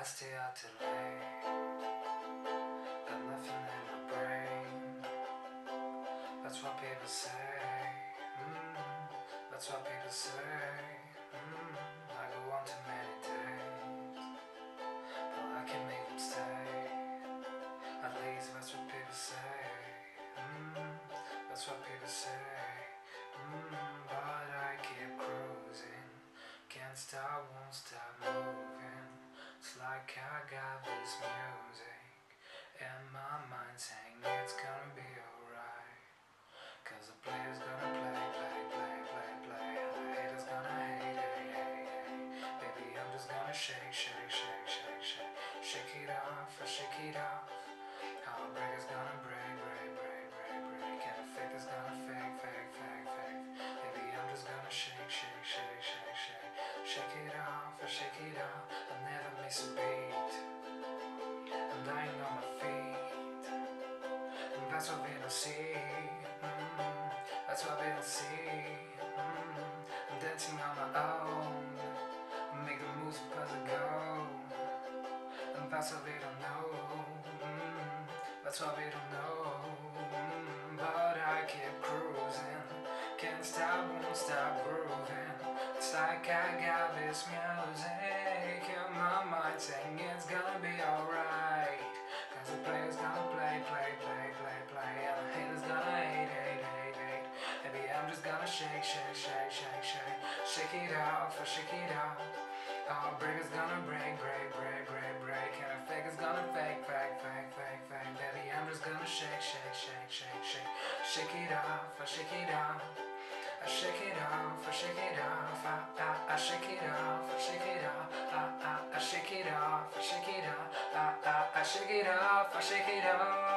stay out too late, got nothing in my brain. That's what people say. That's what people say. I go on too many days, but I can make them stay. At least that's what people say. That's what people say. But I keep cruising, can't stop, won't stop moving. It's like I got this music and my mind saying it's gonna be alright. Cause the player's gonna play, play, play, play, play, and the hater's gonna hate, hate, hate, hate. Baby, I'm just gonna shake, shake, shake, shake, shake. Shake it off, shake it off. Heartbreaker's gonna break, break, break, break, break. And the fake is gonna fake, fake, fake, fake. Baby, I'm just gonna shake, shake, shake, shake, shake. Shake it off, shake it off. I'll never miss a beat. I'm dying on my feet. And that's what we don't see. That's what we don't see. I'm dancing on my own. Make the moves as I go. And that's what we don't know. That's what we don't know. But I keep cruising, can't stop, won't stop grooving. It's like I got this music in my mind saying it's gonna be alright. Cause the player's gonna play, play, play, play, play, and the hater's gonna hate, hate, hate, hate. Baby, I'm just gonna shake, shake, shake, shake, shake. Shake it off, shake it off. Heartbreaker's gonna break, break, break, break, break. And a fake is gonna fake, fake, fake, fake, fake. Baby, I'm just gonna shake, shake, shake, shake, shake. Shake it off, shake it off. I shake it off, I shake it off. I shake it off, I shake it off. I shake it off, I shake it off. I shake it off, I shake it off.